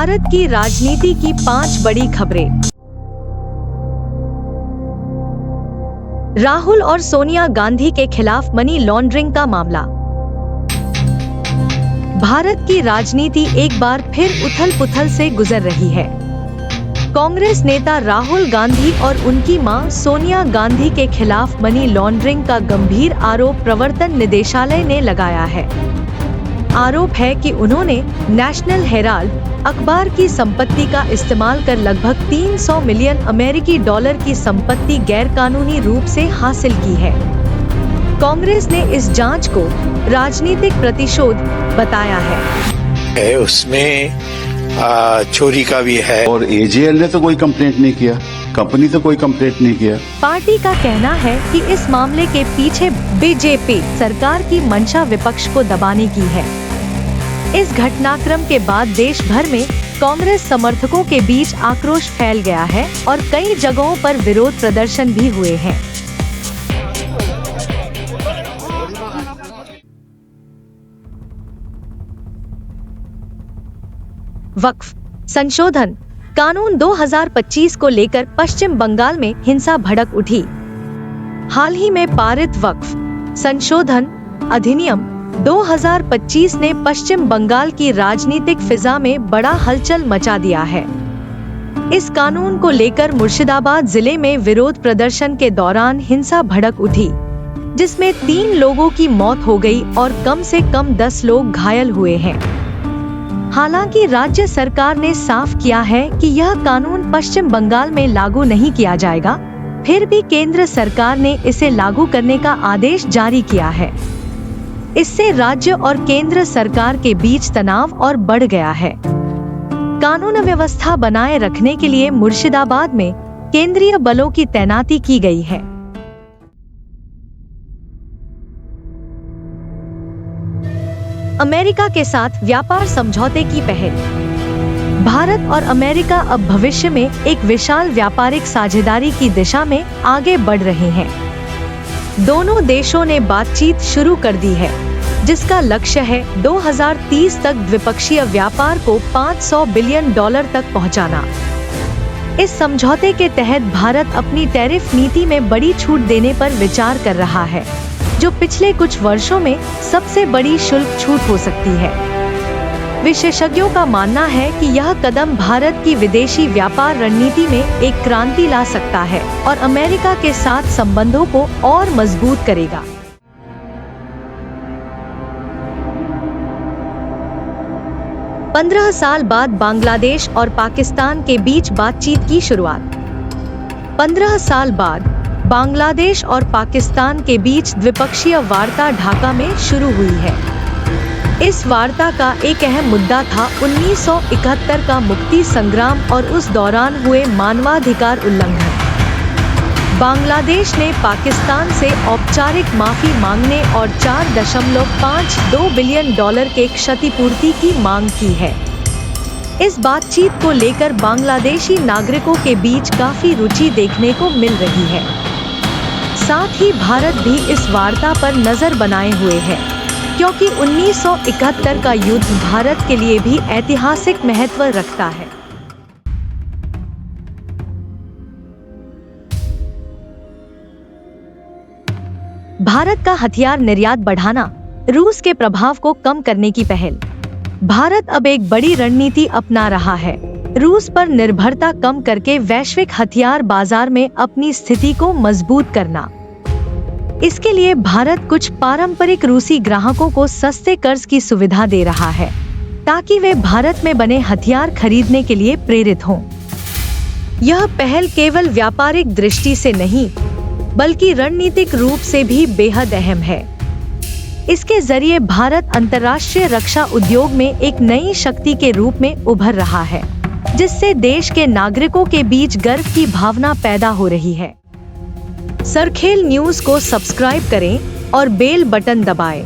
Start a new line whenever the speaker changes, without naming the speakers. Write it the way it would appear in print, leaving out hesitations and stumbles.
भारत की राजनीति की 5 बड़ी खबरें। राहुल और सोनिया गांधी के खिलाफ मनी लॉन्ड्रिंग का मामला। भारत की राजनीति एक बार फिर उथल-पुथल से गुजर रही है। कांग्रेस नेता राहुल गांधी और उनकी मां सोनिया गांधी के खिलाफ मनी लॉन्ड्रिंग का गंभीर आरोप प्रवर्तन निदेशालय ने लगाया है। आरोप है कि उन्होंने नेशनल हेराल्ड अखबार की संपत्ति का इस्तेमाल कर लगभग 300 मिलियन अमेरिकी डॉलर की संपत्ति गैरकानूनी रूप से हासिल की है। कांग्रेस ने इस जांच को राजनीतिक प्रतिशोध बताया है।
उसमें चोरी का भी है
और एजेएल ने तो कोई कंप्लेंट नहीं किया, कंपनी तो कोई कंप्लेंट नहीं किया।
पार्टी का कहना है कि इस मामले के पीछे बीजेपी सरकार की मंशा विपक्ष को दबाने की है। इस घटनाक्रम के बाद देश भर में कांग्रेस समर्थकों के बीच आक्रोश फैल गया है और कई जगहों पर विरोध प्रदर्शन भी हुए हैं। वक्फ संशोधन कानून 2025 को लेकर पश्चिम बंगाल में हिंसा भड़क उठी। हाल ही में पारित वक्फ संशोधन अधिनियम 2025 ने पश्चिम बंगाल की राजनीतिक फिजा में बड़ा हलचल मचा दिया है। इस कानून को लेकर मुर्शिदाबाद जिले में विरोध प्रदर्शन के दौरान हिंसा भड़क उठी, जिसमें 3 लोगों की मौत हो गई और कम से कम 10 लोग घायल हुए हैं। हालांकि राज्य सरकार ने साफ किया है कि यह कानून पश्चिम बंगाल में लागू नहीं किया जाएगा, फिर भी केंद्र सरकार ने इसे लागू करने का आदेश जारी किया है। इससे राज्य और केंद्र सरकार के बीच तनाव और बढ़ गया है। कानून व्यवस्था बनाए रखने के लिए मुर्शिदाबाद में केंद्रीय बलों की तैनाती की गई है। अमेरिका के साथ व्यापार समझौते की पहल। भारत और अमेरिका अब भविष्य में एक विशाल व्यापारिक साझेदारी की दिशा में आगे बढ़ रहे हैं। दोनों देशों ने बातचीत शुरू कर दी है, जिसका लक्ष्य है 2030 तक द्विपक्षीय व्यापार को $500 बिलियन तक पहुंचाना। इस समझौते के तहत भारत अपनी टैरिफ नीति में बड़ी छूट देने पर विचार कर रहा है, जो पिछले कुछ वर्षों में सबसे बड़ी शुल्क छूट हो सकती है। विशेषज्ञों का मानना है कि यह कदम भारत की विदेशी व्यापार रणनीति में एक क्रांति ला सकता है और अमेरिका के साथ संबंधों को और मजबूत करेगा। पंद्रह साल बाद बांग्लादेश और पाकिस्तान के बीच बातचीत की शुरुआत। 15 साल बाद बांग्लादेश और पाकिस्तान के बीच द्विपक्षीय वार्ता ढाका में शुरू हुई है। इस वार्ता का एक अहम मुद्दा था 1971 का मुक्ति संग्राम और उस दौरान हुए मानवाधिकार उल्लंघन। बांग्लादेश ने पाकिस्तान से औपचारिक माफी मांगने और $4.52 बिलियन के क्षतिपूर्ति की मांग की है। इस बातचीत को लेकर बांग्लादेशी नागरिकों के बीच काफी रुचि देखने को मिल रही है। साथ ही भारत भी इस वार्ता पर नजर बनाए हुए है, क्योंकि 1971 का युद्ध भारत के लिए भी ऐतिहासिक महत्व रखता है। भारत का हथियार निर्यात बढ़ाना, रूस के प्रभाव को कम करने की पहल। भारत अब एक बड़ी रणनीति अपना रहा है, रूस पर निर्भरता कम करके वैश्विक हथियार बाजार में अपनी स्थिति को मजबूत करना। इसके लिए भारत कुछ पारंपरिक रूसी ग्राहकों को सस्ते कर्ज की सुविधा दे रहा है, ताकि वे भारत में बने हथियार खरीदने के लिए प्रेरित हों। यह पहल केवल व्यापारिक दृष्टि से नहीं, बल्कि रणनीतिक रूप से भी बेहद अहम है। इसके जरिए भारत अंतर्राष्ट्रीय रक्षा उद्योग में एक नई शक्ति के रूप में उभर रहा है, जिससे देश के नागरिकों के बीच गर्व की भावना पैदा हो रही है। सरखेल न्यूज़ को सब्सक्राइब करें और बेल बटन दबाएं।